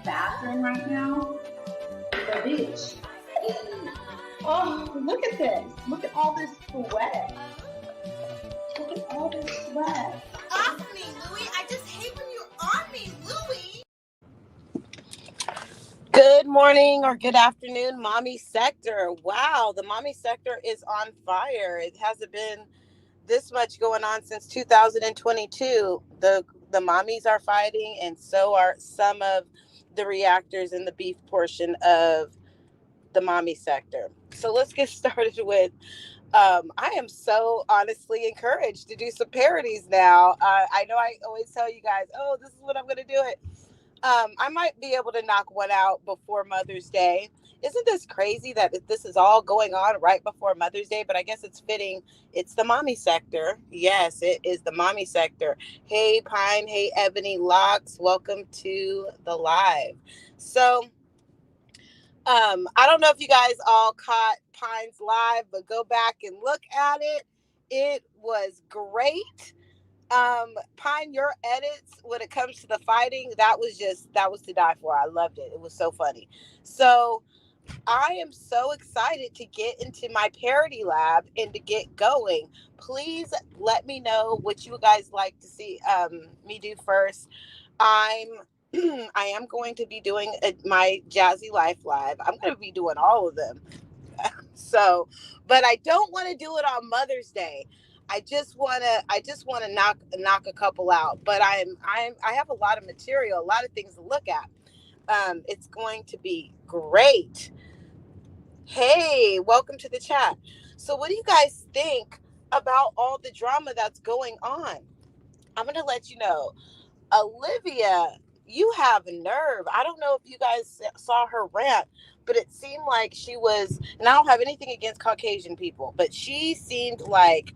bathroom right now. The bitch. Oh, look at this. Look at all this sweat. Look at all this sweat. Off me, Louie. I just hate when you're on me, Louie. Good morning or good afternoon, Mommy Sector. Wow, the Mommy Sector is on fire. It hasn't been this much going on since 2022. The mommies are fighting, and so are some of the reactors in the beef portion of the Mommy Sector. So let's get started with I am so honestly encouraged to do some parodies now. I know I always tell you guys, oh, this is what I'm going to do it. I might be able to knock one out before Mother's Day. Isn't this crazy that this is all going on right before Mother's Day? But I guess it's fitting. It's the Mommy Sector. Yes, it is the Mommy Sector. Hey, Pine. Hey, Ebony Locks. Welcome to the live. So, I don't know if you guys all caught Pine's live, but go back and look at it. It was great. Pine, your edits when it comes to the fighting, that was to die for. I loved it. It was so funny. So I am so excited to get into my parody lab and to get going. Please let me know what you guys like to see me do first. I am going to be doing my Jazzy Life Live. I'm going to be doing all of them. So, but I don't want to do it on Mother's Day. I just want to knock a couple out. But I have a lot of material, a lot of things to look at. It's going to be great. Hey, welcome to the chat. So, what do you guys think about all the drama that's going on? I'm going to let you know. Olivia, you have nerve. I don't know if you guys saw her rant, but it seemed like she was, and I don't have anything against Caucasian people, but she seemed like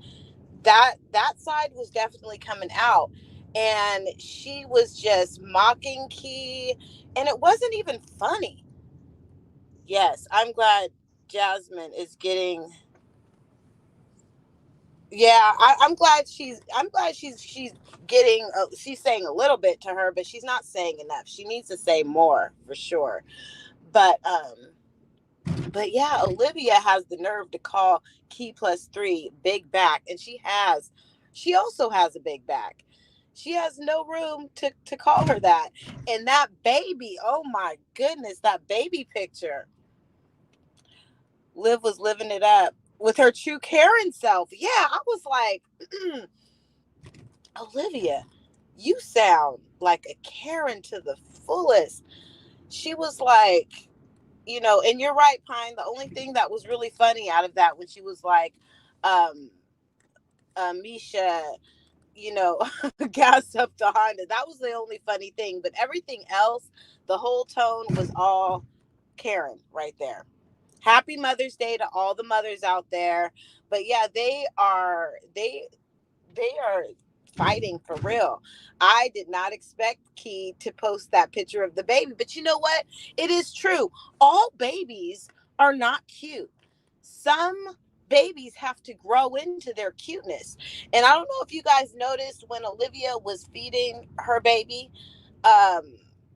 that side was definitely coming out, and she was just mocking Key, and it wasn't even funny. Yes, I'm glad Jasmine is getting. Yeah, I'm glad she's getting. She's saying a little bit to her, but she's not saying enough. She needs to say more for sure. But yeah, Olivia has the nerve to call Key +3 big back, and she also has a big back. She has no room to call her that. And that baby, oh my goodness, that baby picture. Liv was living it up with her true Karen self. Yeah, I was like, Olivia, you sound like a Karen to the fullest. She was like, and you're right, Pine. The only thing that was really funny out of that when she was like, Misha, gassed up to Honda. That was the only funny thing. But everything else, the whole tone was all Karen right there. Happy Mother's Day to all the mothers out there. But yeah, they are fighting for real. I did not expect Key to post that picture of the baby, but you know what? It is true. All babies are not cute. Some babies have to grow into their cuteness. And I don't know if you guys noticed when Olivia was feeding her baby,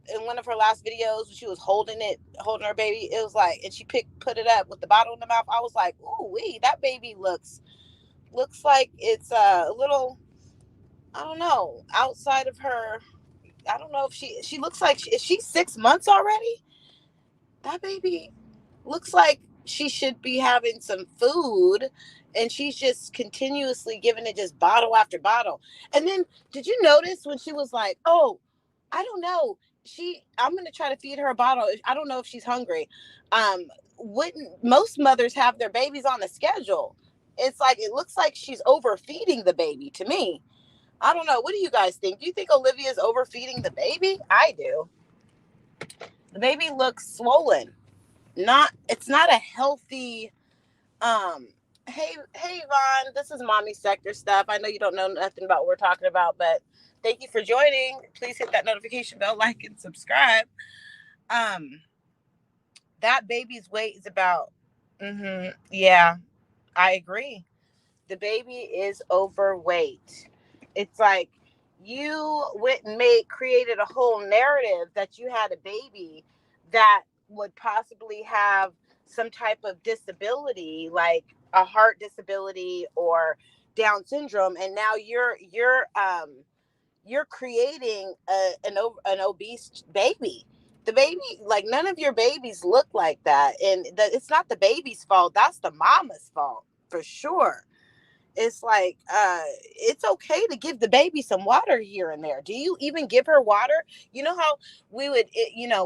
in one of her last videos, she was holding her baby. It was like, and she put it up with the bottle in the mouth. I was like, ooh wee, that baby looks like it's a little, I don't know, outside of her. I don't know if she looks like, is she 6 months already? That baby looks like she should be having some food, and she's just continuously giving it just bottle after bottle. And then did you notice when she was like, oh, I don't know, I'm going to try to feed her a bottle. I don't know if she's hungry. Wouldn't most mothers have their babies on a schedule? It's like, it looks like she's overfeeding the baby to me. I don't know. What do you guys think? Do you think Olivia's overfeeding the baby? I do. The baby looks swollen. It's not a healthy. Hey Vaughn, this is Mommy Sector stuff. I know you don't know nothing about what we're talking about, but thank you for joining. Please hit that notification bell, like, and subscribe. That baby's weight is about. Yeah, I agree. The baby is overweight. It's like you went and created a whole narrative that you had a baby that would possibly have some type of disability, like a heart disability or Down syndrome, and now you're creating an obese baby. The baby, like, none of your babies look like that, and it's not the baby's fault. That's the mama's fault for sure. It's like, it's okay to give the baby some water here and there. Do you even give her water? You know how we would,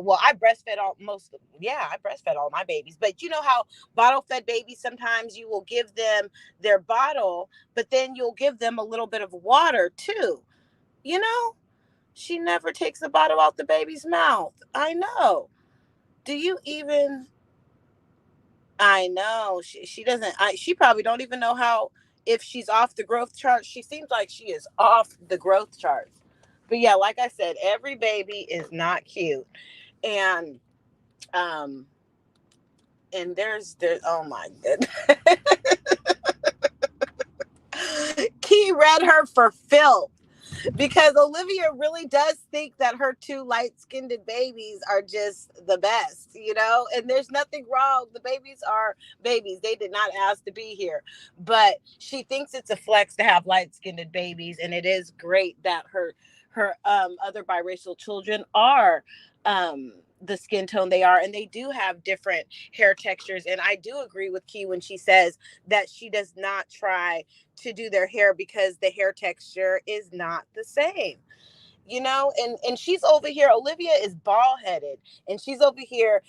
well, I breastfed I breastfed all my babies, but you know how bottle fed babies, sometimes you will give them their bottle, but then you'll give them a little bit of water too. You know, she never takes the bottle out the baby's mouth. I know. Do you even? I know she doesn't. She probably don't even know how, if she's off the growth chart. She seems like she is off the growth charts. But yeah, like I said, every baby is not cute, and um, and there's oh my goodness, Key read her for filth. Because Olivia really does think that her two light-skinned babies are just the best, and there's nothing wrong. The babies are babies. They did not ask to be here. But she thinks it's a flex to have light-skinned babies, and it is great that her other biracial children are the skin tone they are, and they do have different hair textures. And I do agree with Key when she says that she does not try to do their hair because the hair texture is not the same, and she's over here. Olivia is bald headed, and she's over here.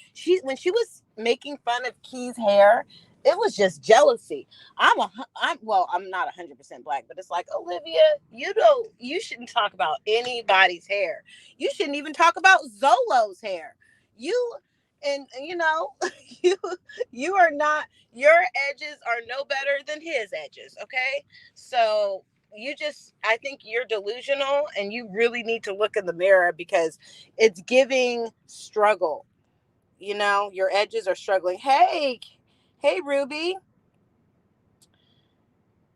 When she was making fun of Key's hair, it was just jealousy. I'm not 100% black, but it's like, Olivia, you shouldn't talk about anybody's hair. You shouldn't even talk about Zolo's hair. You and you you are not, your edges are no better than his edges, okay? So I think you're delusional, and you really need to look in the mirror, because it's giving struggle. Your edges are struggling. Hey, Ruby.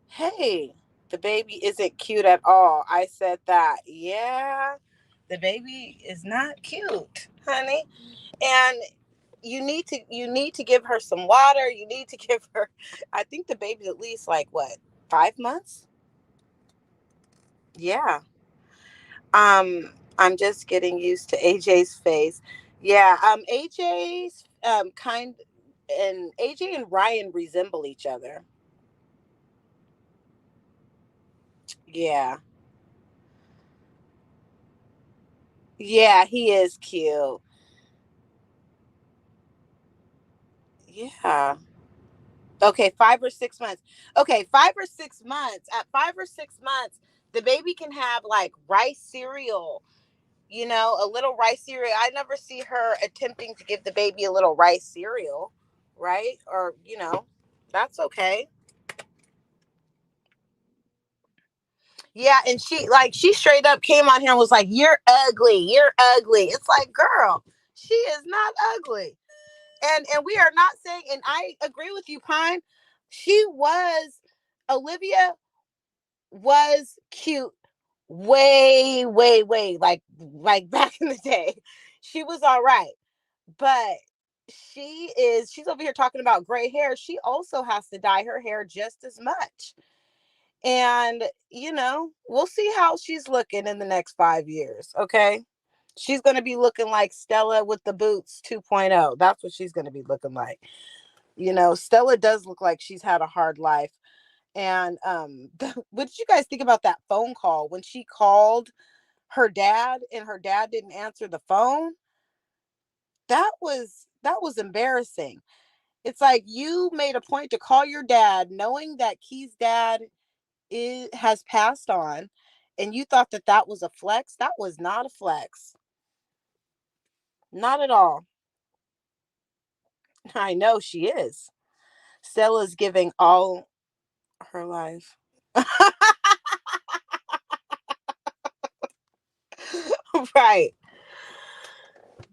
Hey, the baby isn't cute at all. I said that. Yeah, the baby is not cute, honey. And you need to give her some water. You need to give her, I think the baby's at least, like, what, 5 months? Yeah. I'm just getting used to AJ's face. Yeah, AJ's kind and AJ and Ryan resemble each other. Yeah. Yeah, he is cute. Yeah. Okay, 5 or 6 months. Okay, 5 or 6 months. At 5 or 6 months, the baby can have, like, rice cereal, a little rice cereal. I never see her attempting to give the baby a little rice cereal, right? Or, that's okay. Yeah, and she straight up came on here and was like, "You're ugly. You're ugly." It's like, girl, she is not ugly. And we are not saying, and I agree with you, Pine. She was Olivia was cute way, way, way, like back in the day. She was all right. But she's over here talking about gray hair. She also has to dye her hair just as much. And, we'll see how she's looking in the next 5 years. Okay. She's going to be looking like Stella with the boots 2.0. That's what she's going to be looking like. Stella does look like she's had a hard life. And what did you guys think about that phone call when she called her dad and her dad didn't answer the phone? That was embarrassing. It's like, you made a point to call your dad knowing that Key's dad has passed on, and you thought that was a flex. That was not a flex. Not at all. I know she is. Stella's giving all her life. Right.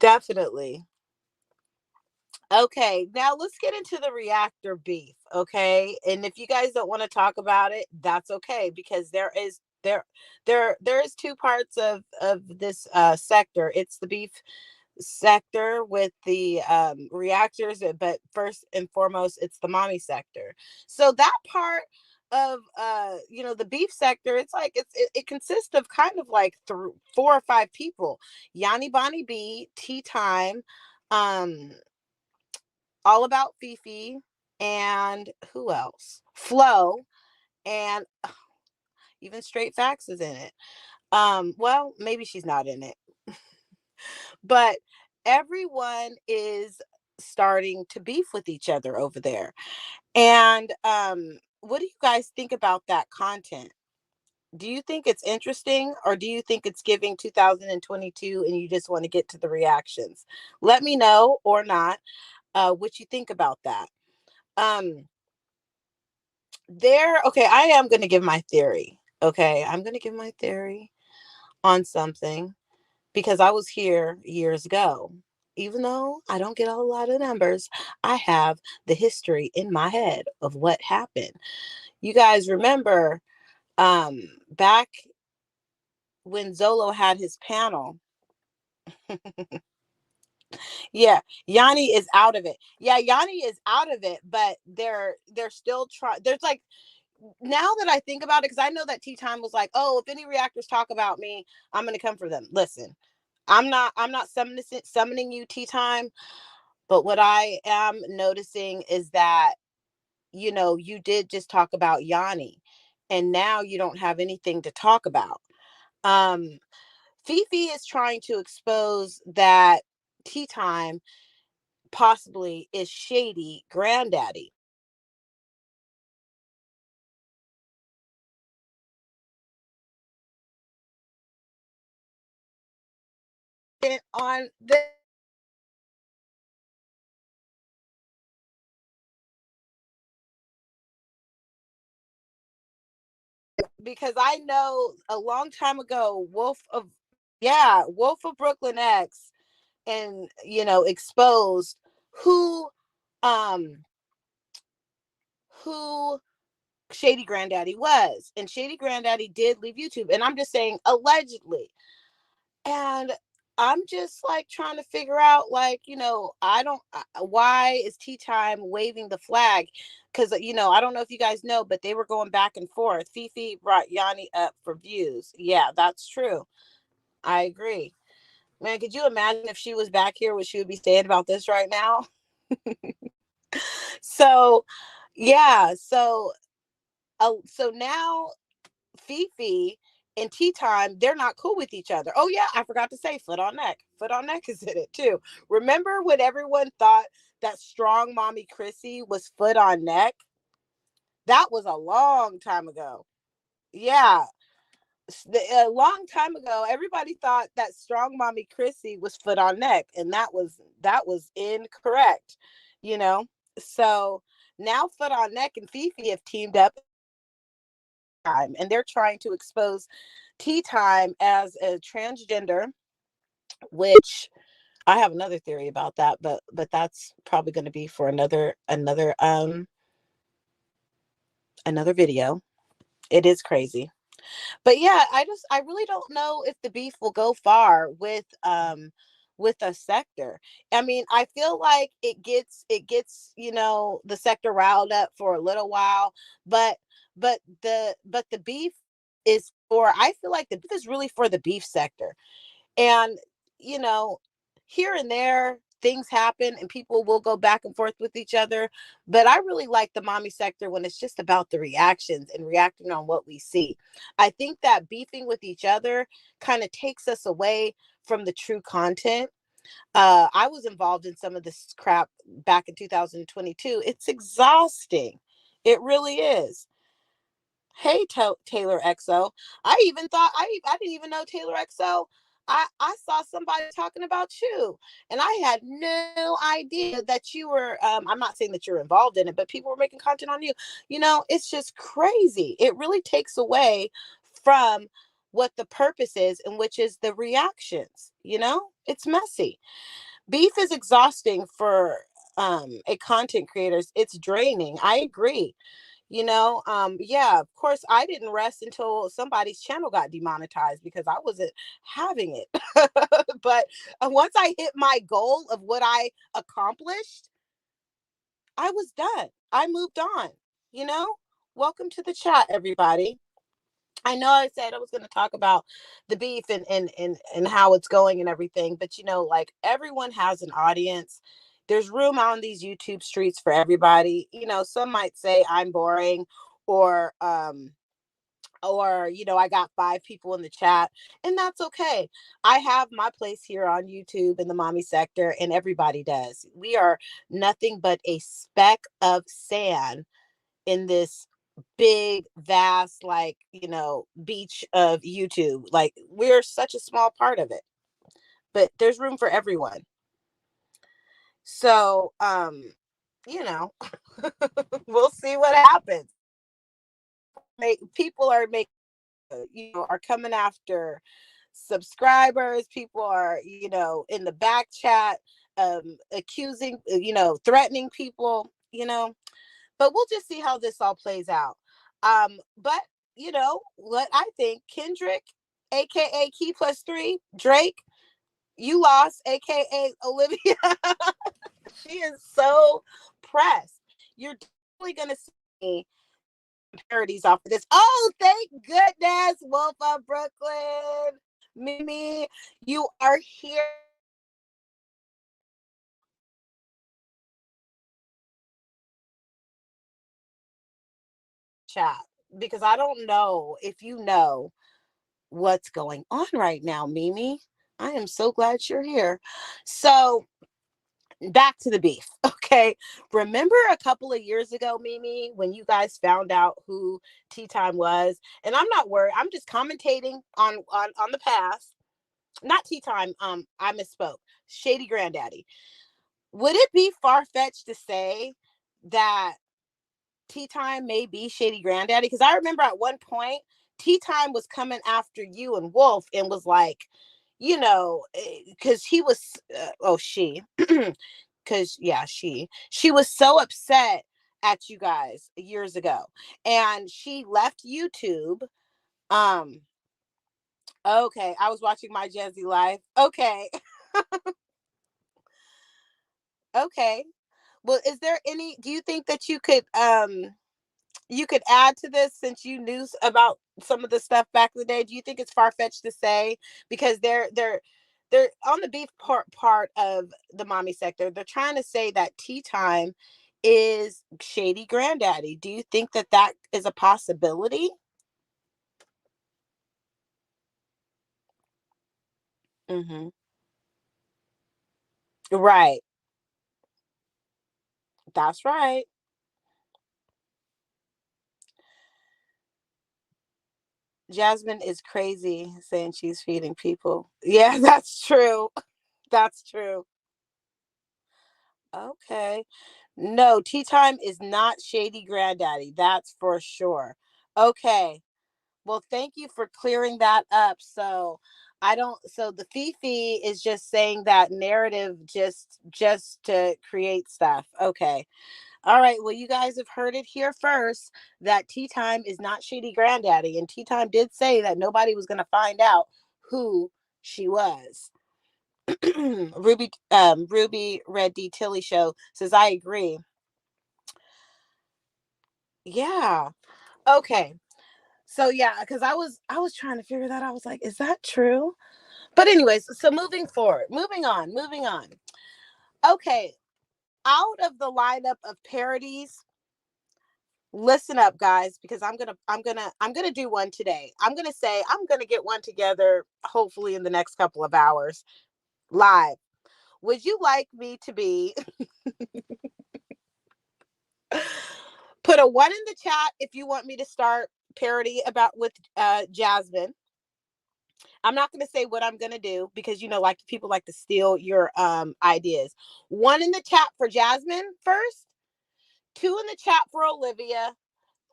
Definitely. Okay, now let's get into the reactor beef, okay? And if you guys don't want to talk about it, that's okay, because there is there there is two parts of this sector. It's the beef sector with the reactors, but first and foremost it's the mommy sector. So that part of the beef sector, it's like it consists of kind of like four or five people: Yanni Bonnie B, Tea Time, um All About Fifi, and who else, Flo, and even Straight Facts is in it. Well, maybe she's not in it, but everyone is starting to beef with each other over there. And what do you guys think about that content? Do you think it's interesting, or do you think it's giving 2022 and you just want to get to the reactions? Let me know or not what you think about that. Um okay, I am going to give my theory. Okay, I'm going to give my theory on something because I was here years ago. Even though I don't get a lot of numbers, I have the history in my head of what happened. You guys remember back when Zolo had his panel? Yeah, Yanni is out of it. Yeah, Yanni is out of it, but they're still trying. There's like, now that I think about it, because I know that Tea Time was like, oh, if any reactors talk about me, I'm gonna come for them. Listen, I'm not summoning you, Tea Time, but what I am noticing is that, you did just talk about Yanni, and now you don't have anything to talk about. Um, Fifi is trying to expose that Tea Time possibly is shady granddaddy. And on the because I know a long time ago, Wolf of Brooklyn X, and exposed who um who Shady Granddaddy was. And Shady Granddaddy did leave YouTube. And I'm just saying allegedly. And I'm just like trying to figure out, like, I don't, why is Tea Time waving the flag? Because, I don't know if you guys know, but they were going back and forth. Fifi brought Yanni up for views. Yeah, that's true. I agree. Man, could you imagine if she was back here, what she would be saying about this right now? So, yeah. So now Fifi and Tea Time, they're not cool with each other. Oh yeah, I forgot to say Foot on Neck. Foot on Neck is in it too. Remember when everyone thought that Strong Mommy Chrissy was Foot on Neck? That was a long time ago. Yeah, a long time ago, everybody thought that Strong Mommy Chrissy was Foot on Neck, and that was incorrect. You know, so now Foot on Neck and Fifi have teamed up, and they're trying to expose Tea Time as a transgender, which I have another theory about that, but that's probably going to be for another video. It is crazy. But yeah, I really don't know if the beef will go far with a sector. I mean, I feel like it gets the sector riled up for a little while, but the beef is for, I feel like the beef is really for the beef sector. And you know here and there things happen and people will go back and forth with each other, but I really like the mommy sector when it's just about the reactions and reacting on what we see. I think that beefing with each other kind of takes us away from the true content. I was involved in some of this crap back in 2022. It's exhausting. It really is. Hey, Taylor XO. I didn't even know Taylor XO. I saw somebody talking about you, and I had no idea that you were. I'm not saying that you're involved in it, but people were making content on you. It's just crazy. It really takes away from what the purpose is, and which is the reactions. It's messy. Beef is exhausting for a content creators. It's draining. I agree. Yeah, of course I didn't rest until somebody's channel got demonetized because I wasn't having it. But once I hit my goal of what I accomplished, I was done. I moved on, you know? Welcome to the chat, everybody. I know I said I was going to talk about the beef and how it's going and everything, but like everyone has an audience. There's room on these YouTube streets for everybody. Some might say I'm boring, or I got 5 people in the chat, and that's okay. I have my place here on YouTube in the mommy sector, and everybody does. We are nothing but a speck of sand in this big, vast, like, beach of YouTube. Like, we're such a small part of it, but there's room for everyone. So, you know, we'll see what happens. People are making, are coming after subscribers. People are, in the back chat, accusing, threatening people, but we'll just see how this all plays out. But what I think, Kendrick, aka Key Plus 3, Drake, you lost, aka Olivia. She is so pressed. You're definitely gonna see parodies off of this. Oh, thank goodness, Wolf of Brooklyn, Mimi, you are here. Chat, because I don't know if you know what's going on right now, Mimi. I am so glad you're here. So back to the beef. Okay. Remember a couple of years ago, Mimi, when you guys found out who Tea Time was? And I'm not worried. I'm just commentating on the past. Not Tea Time. I misspoke. Shady Granddaddy. Would it be far-fetched to say that Tea Time may be Shady Granddaddy? Because I remember at one point, Tea Time was coming after you and Wolf and was like, because he was, she, because yeah, she was so upset at you guys years ago, and she left YouTube. Um, okay, I was watching my Jazzy live. Okay, okay. Well, is there any? Do you think that you could add to this, since you knew about some of the stuff back in the day? Do you think it's far-fetched to say, because they're on the beef part of the mommy sector, they're trying to say that Tea Time is Shady Granddaddy? Do you think that that is a possibility? Mm-hmm. Right. That's right. Jasmine is crazy saying she's feeding people. Yeah, that's true. That's true. Okay. No, Tea Time is not Shady Granddaddy. That's for sure. Okay. Well, thank you for clearing that up. So so the Fifi is just saying that narrative just to create stuff. Okay. All right. Well, you guys have heard it here first, that Tea Time is not Shady Granddaddy. And Tea Time did say that nobody was gonna find out who she was. Ruby Red D Tilly Show says, I agree. Yeah. Okay. So yeah, because I was trying to figure that out. I was like, is that true? But anyways, so moving on. Okay. Out of the lineup of parodies, listen up, guys, because I'm gonna do one today. I'm gonna get one together, hopefully in the next couple of hours, live. Would you like me to be put a 1 in the chat if you want me to start parody about with Jasmine? I'm not going to say what I'm going to do, because like, people like to steal your ideas. 1 in the chat for Jasmine first, 2 in the chat for Olivia,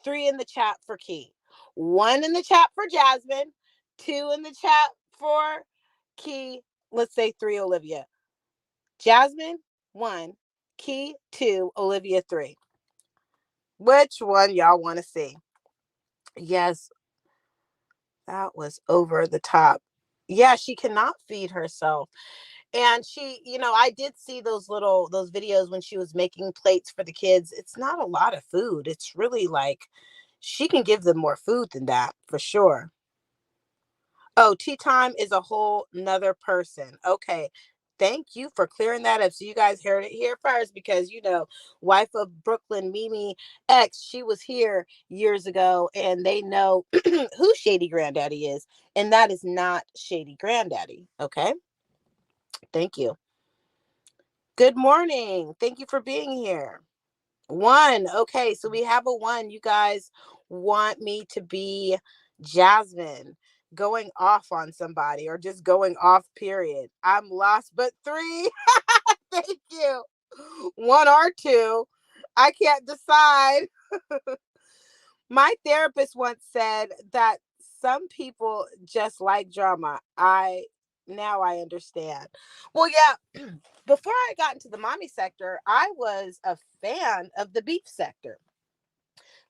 3 in the chat for Key. 1 in the chat for Jasmine, 2 in the chat for Key. Let's say 3 Olivia. Jasmine 1, Key 2, Olivia 3. Which one y'all want to see? Yes, that was over the top. Yeah, she cannot feed herself. And she, I did see those videos when she was making plates for the kids. It's not a lot of food. It's really like she can give them more food than that for sure. Oh, tea time is a whole nother person. Okay. Thank you for clearing that up. So you guys heard it here first because wife of Brooklyn Mimi X, she was here years ago and they know who Shady Granddaddy is. And that is not Shady Granddaddy. Okay. Thank you. Good morning. Thank you for being here. One. Okay, so we have a one. You guys want me to be Jasmine going off on somebody or just going off, period. I'm lost, but three. Thank you. One or two. I can't decide. My therapist once said that some people just like drama. Now I understand. Well, yeah, before I got into the mommy sector, I was a fan of the beef sector,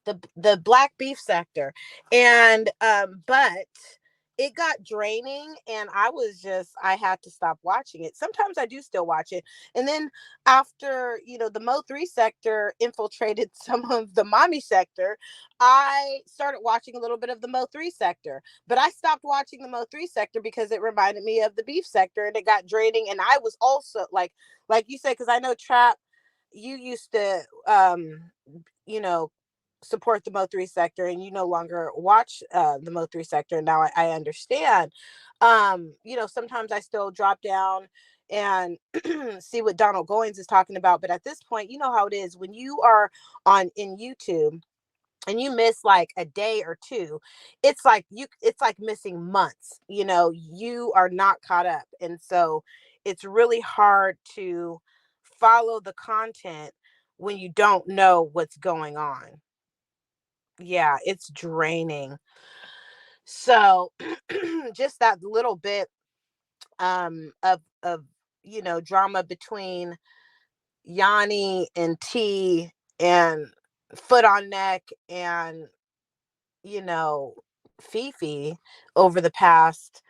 the black beef sector. And but it got draining and I had to stop watching it. Sometimes I do still watch it. And then after, the Mo 3 sector infiltrated some of the mommy sector, I started watching a little bit of the Mo 3 sector. But I stopped watching the Mo 3 sector because it reminded me of the beef sector and it got draining. And I was also like you said, because I know Trap, you used to you know support the Mo 3 sector and you no longer watch the Mo 3 sector. And now I understand. Sometimes I still drop down and see what Donald Goins is talking about. But at this point, you know how it is when you are in YouTube and you miss like a day or two. It's like missing months. You are not caught up. And so it's really hard to follow the content when you don't know what's going on. Yeah, it's draining. So just that little bit of drama between Yanni and T and foot on neck and you know Fifi over the past,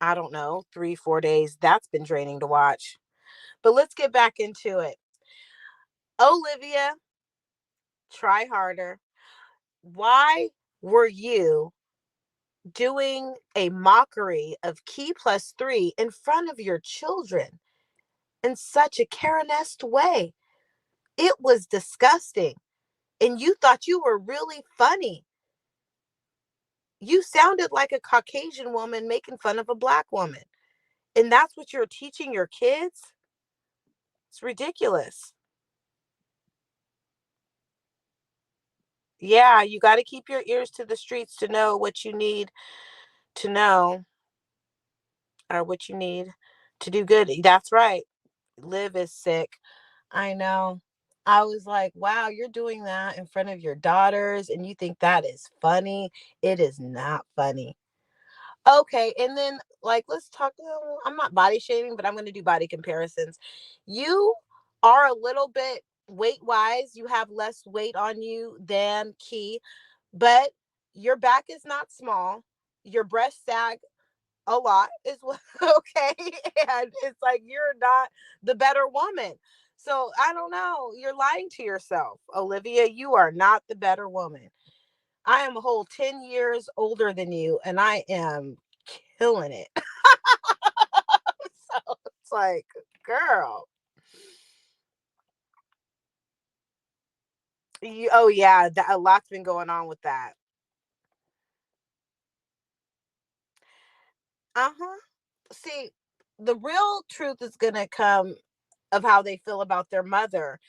I don't know, 3-4 days. That's been draining to watch. But let's get back into it. Olivia, try harder. Why were you doing a mockery of Key Plus 3 in front of your children in such a Karen-esque way? It was disgusting. And you thought you were really funny. You sounded like a Caucasian woman making fun of a black woman. And that's what you're teaching your kids? It's ridiculous. Yeah, you got to keep your ears to the streets to know what you need to know or what you need to do good. That's right. Liv is sick. I know. I was like, wow, you're doing that in front of your daughters and you think that is funny. It is not funny. Okay. And then, like, let's talk. I'm not body shaming, but I'm going to do body comparisons. You are a little bit weight wise, you have less weight on you than Key, but your back is not small. Your breast sag a lot is what, okay. And it's like you're not the better woman. So I don't know, you're lying to yourself, Olivia. You are not the better woman. I am a whole 10 years older than you and I am killing it. So it's like, girl. Oh yeah, a lot's been going on with that. Uh-huh. See, the real truth is gonna come of how they feel about their mother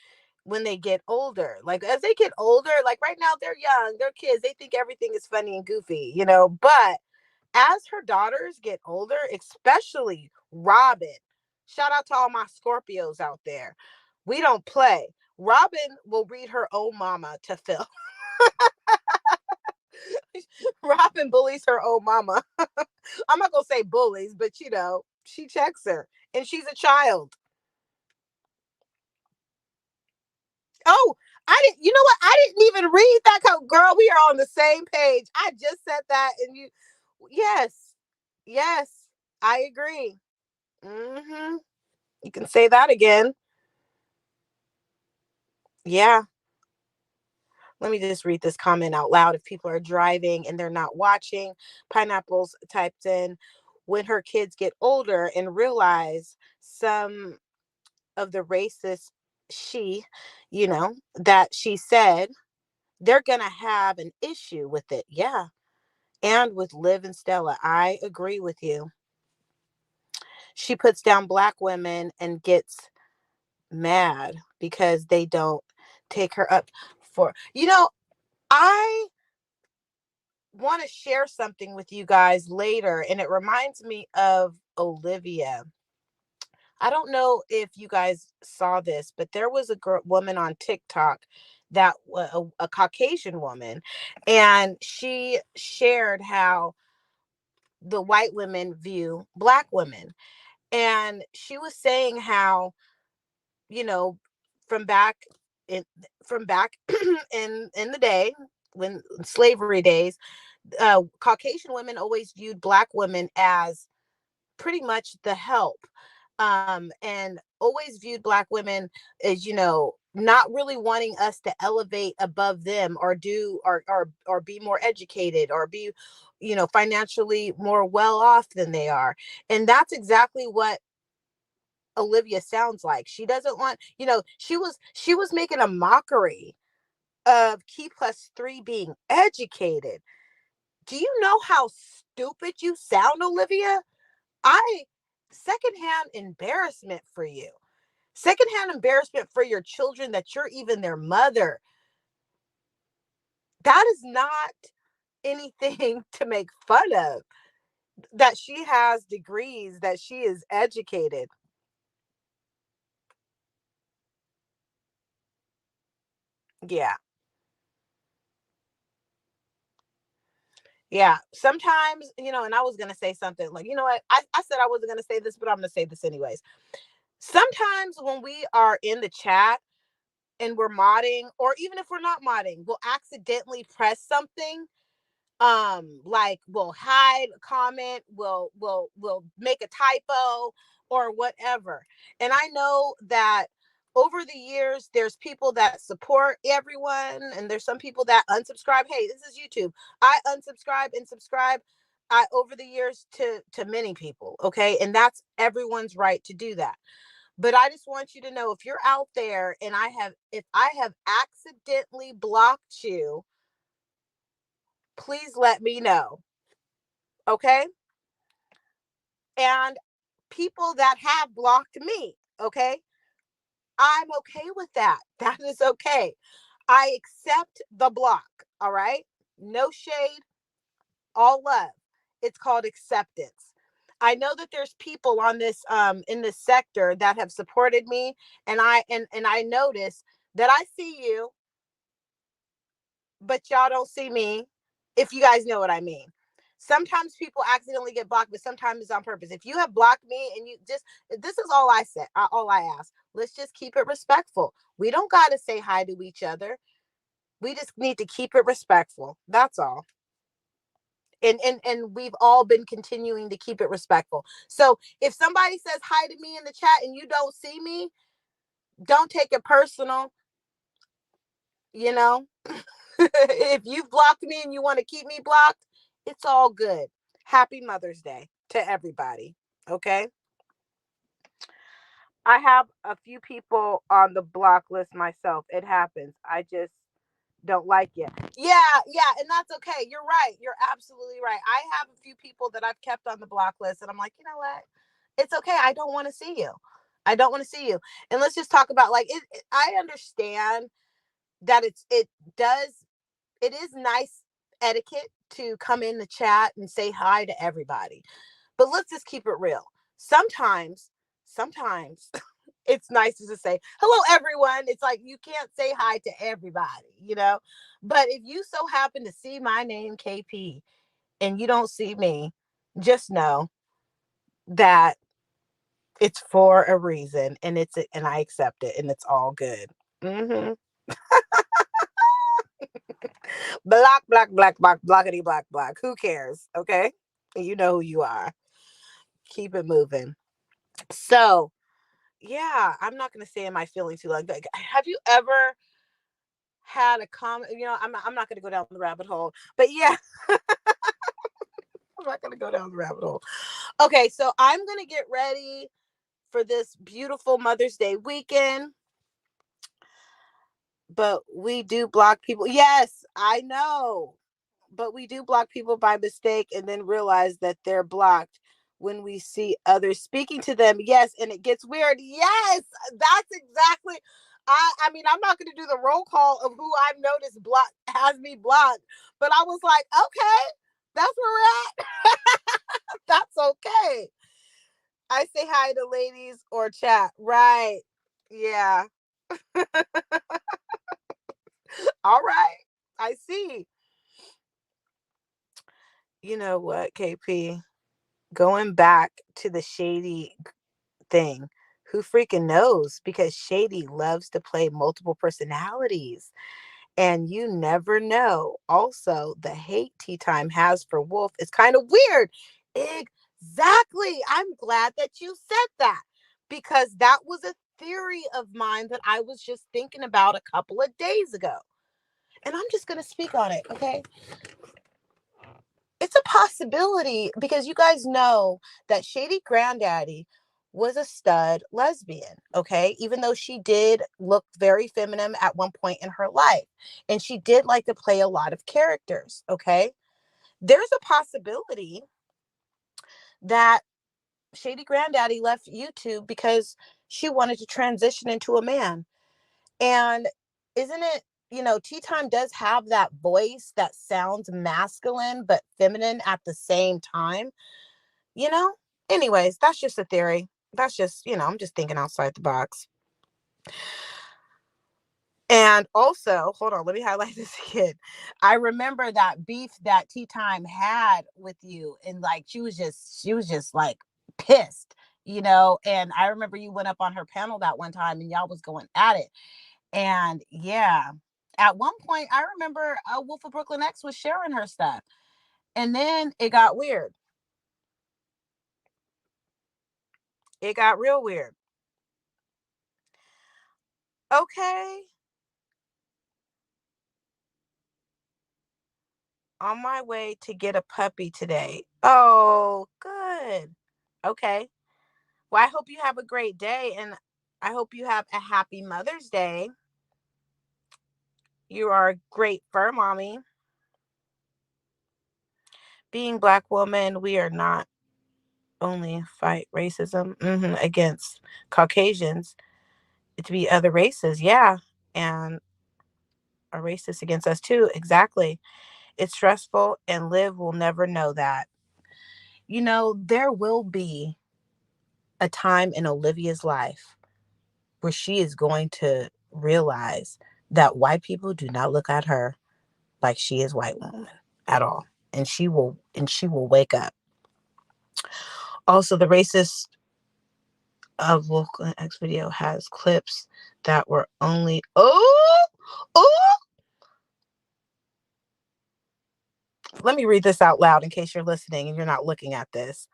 when they get older. Like as they get older, like right now they're young, they're kids, they think everything is funny and goofy, but as her daughters get older, especially Robin, shout out to all my Scorpios out there. We don't play. Robin will read her own mama to Phil. Robin bullies her own mama. I'm not gonna say bullies, but she checks her. And she's a child. Oh, I didn't. You know what? I didn't even read that. Girl, we are on the same page. I just said that, and you. Yes, yes, I agree. Mm-hmm. You can say that again. Yeah. Let me just read this comment out loud. If people are driving and they're not watching, Pineapples typed in, when her kids get older and realize some of the racist she, that she said, they're going to have an issue with it. Yeah. And with Liv and Stella, I agree with you. She puts down black women and gets mad because they don't take her up for, I want to share something with you guys later, and it reminds me of Olivia. I don't know if you guys saw this, but there was a woman on TikTok that a Caucasian woman, and she shared how the white women view black women. And she was saying how, you know, from back in from back in the day, when slavery days, Caucasian women always viewed black women as pretty much the help, and always viewed black women as, not really wanting us to elevate above them or do or be more educated or be, financially more well off than they are. And that's exactly what Olivia sounds like. She doesn't want, she was making a mockery of Key Plus Three being educated. Do you know how stupid you sound, Olivia? I Secondhand embarrassment for you. Secondhand embarrassment for your children that you're even their mother. That is not anything to make fun of. That she has degrees, that she is educated. Yeah. Yeah. Sometimes, and I was going to say something like, you know what? I said I wasn't going to say this, but I'm going to say this anyways. Sometimes when we are in the chat and we're modding, or even if we're not modding, we'll accidentally press something, like we'll hide a comment, we'll make a typo or whatever. And I know that over the years there's people that support everyone, and there's some people that unsubscribe. Hey, this is YouTube. I unsubscribe and subscribe, over the years, to many people. Okay, and that's everyone's right to do that. But I just want you to know, if you're out there and if I have accidentally blocked you, please let me know. Okay? And people that have blocked me, okay? I'm okay with that. That is okay. I accept the block. All right? No shade, all love. It's called acceptance. I know that there's people on this in this sector that have supported me, and I notice that I see you, but y'all don't see me, if you guys know what I mean. Sometimes people accidentally get blocked, but sometimes it's on purpose. If you have blocked me and you just, this is all I said, all I ask. Let's just keep it respectful. We don't got to say hi to each other. We just need to keep it respectful. That's all. And we've all been continuing to keep it respectful. So if somebody says hi to me in the chat and you don't see me, don't take it personal. You know, if you've blocked me and you want to keep me blocked, it's all good. Happy Mother's Day to everybody. Okay. I have a few people on the block list myself. It happens. I just don't like it. Yeah, and that's okay. You're right. You're absolutely right. I have a few people that I've kept on the block list, and I'm like, you know what? It's okay. I don't want to see you. I don't want to see you. And let's just talk about, like, I understand that does it is nice etiquette to come in the chat and say hi to everybody. But let's just keep it real. Sometimes it's nice to just say hello everyone. It's like you can't say hi to everybody. But if you so happen to see my name KP and you don't see me, just know that it's for a reason, and I accept it, and it's all good. Mhm. Block, block, block, block, blockity, block, block. Who cares? Okay. You know who you are. Keep it moving. So, yeah, I'm not going to say, am I feeling too long? Like, have you ever had a comment? I'm not going to go down the rabbit hole, but yeah, I'm not going to go down the rabbit hole. Okay. So I'm going to get ready for this beautiful Mother's Day weekend. But we do block people. Yes, I know. But we do block people by mistake and then realize that they're blocked when we see others speaking to them. Yes, and it gets weird. Yes, that's exactly. I mean, I'm not going to do the roll call of who I've noticed has me blocked, but I was like, okay, that's where we're at. That's okay. I say hi to ladies or chat. Right. Yeah. All right. I see. You know what, KP? Going back to the shady thing, who freaking knows? Because Shady loves to play multiple personalities, and you never know. Also, the hate Tea Time has for Wolf is kind of weird. Exactly. I'm glad that you said that, because that was a theory of mine that I was just thinking about a couple of days ago. And I'm just going to speak on it, okay? It's a possibility, because you guys know that Shady Granddaddy was a stud lesbian, okay? Even though she did look very feminine at one point in her life, and she did like to play a lot of characters, okay? There's a possibility that Shady Granddaddy left YouTube because she wanted to transition into a man. And isn't it, Tea Time does have that voice that sounds masculine but feminine at the same time, you know? Anyways, that's just a theory. That's just, I'm just thinking outside the box. And also, hold on, let me highlight this again. I remember that beef that Tea Time had with you, and like she was just like pissed, and I remember you went up on her panel that one time and y'all was going at it. And yeah, at one point, I remember Wolf of Brooklyn X was sharing her stuff. And then it got weird. It got real weird. Okay. On my way to get a puppy today. Oh, good. Okay. Well, I hope you have a great day, and I hope you have a happy Mother's Day. You are a great fur mommy. Being Black woman, we are not only fight racism against Caucasians, to be other races, yeah, and are racist against us too. Exactly. It's stressful, and Liv will never know that. There will be a time in Olivia's life where she is going to realize that white people do not look at her like she is white woman at all. And she will wake up. Also, the racist of Local X video has clips that were only oh, let me read this out loud in case you're listening and you're not looking at this.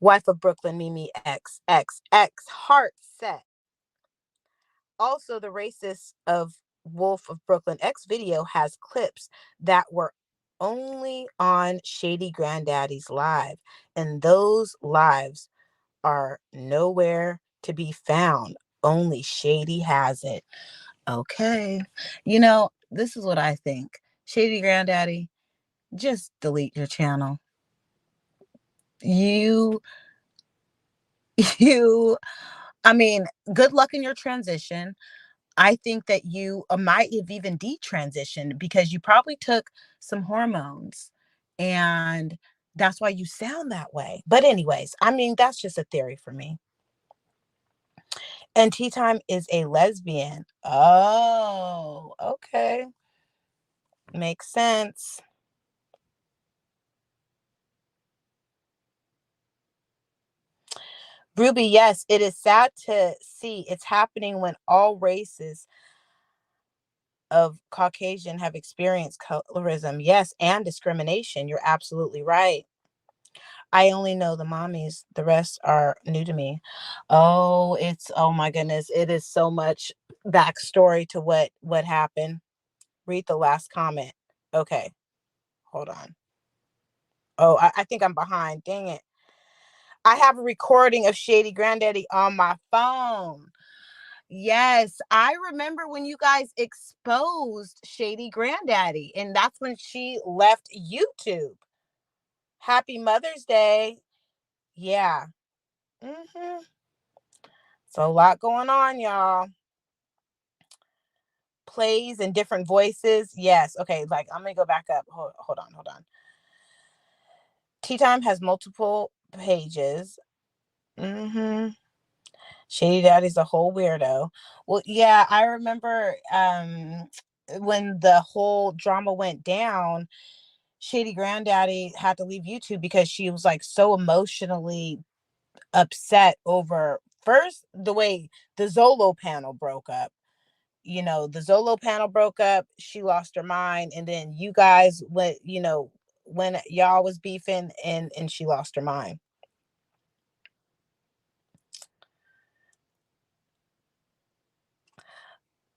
Wife of Brooklyn Mimi XXX heart set. Also, the racist of Wolf of Brooklyn X video has clips that were only on Shady Granddaddy's live, and those lives are nowhere to be found. Only Shady has it. Okay. This is what I think. Shady Granddaddy, just delete your channel. You, you, I mean, good luck in your transition. I think that you might have even detransitioned because you probably took some hormones, and that's why you sound that way. But anyways, I mean, that's just a theory for me. And Tea Time is a lesbian. Oh, okay. Makes sense. Ruby, yes, it is sad to see it's happening when all races of Caucasian have experienced colorism. Yes, and discrimination. You're absolutely right. I only know the mommies. The rest are new to me. Oh, oh my goodness. It is so much backstory to what happened. Read the last comment. Okay, hold on. Oh, I think I'm behind. Dang it. I have a recording of Shady Granddaddy on my phone. Yes, I remember when you guys exposed Shady Granddaddy, and that's when she left YouTube. Happy Mother's Day. Yeah. Mm-hmm. So a lot going on, y'all. Plays and different voices. Yes. Okay. Like, I'm gonna go back up. Hold on. Tea Time has multiple pages. Mm-hmm. Shady Daddy's a whole weirdo. Well, yeah, I remember when the whole drama went down, Shady Granddaddy had to leave YouTube because she was like so emotionally upset over first the way the Zolo panel broke up. You know, the Zolo panel broke up, she lost her mind, and then you guys went, when y'all was beefing and she lost her mind.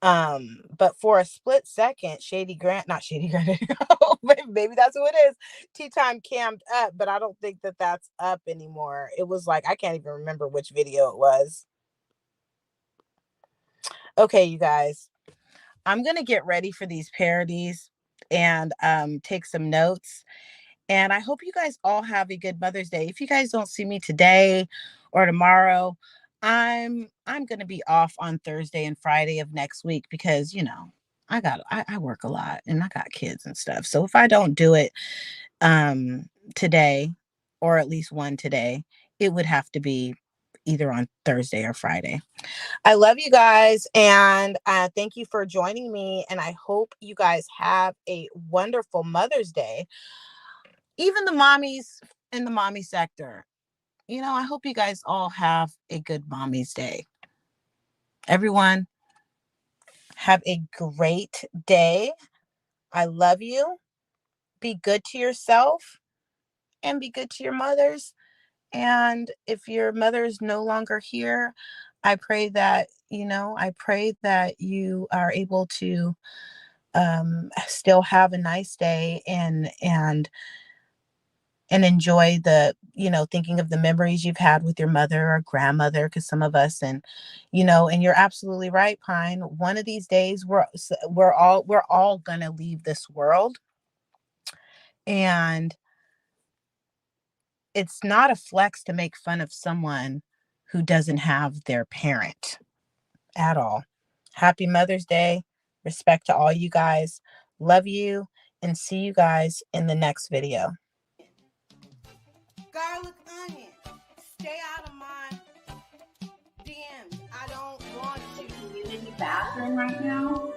But for a split second, not Shady Grant, maybe that's who it is. Tea Time cammed up, but I don't think that that's up anymore. It was like, I can't even remember which video it was. Okay, you guys, I'm going to get ready for these parodies and take some notes. And I hope you guys all have a good Mother's Day. If you guys don't see me today or tomorrow, I'm going to be off on Thursday and Friday of next week because, I work a lot and I got kids and stuff. So if I don't do it today, or at least one today, it would have to be either on Thursday or Friday. I love you guys, and thank you for joining me, and I hope you guys have a wonderful Mother's Day. Even the mommies in the mommy sector, I hope you guys all have a good mommy's day. Everyone, have a great day. I love you. Be good to yourself and be good to your mothers. And if your mother is no longer here, I pray that, you are able to still have a nice day and enjoy the, thinking of the memories you've had with your mother or grandmother, because some of us, and you're absolutely right, Pine. One of these days we're all gonna leave this world, and it's not a flex to make fun of someone who doesn't have their parent at all. Happy Mother's Day. Respect to all you guys. Love you, and see you guys in the next video. Garlic onion. Stay out of my DMs. I don't want you. Community bathroom right now.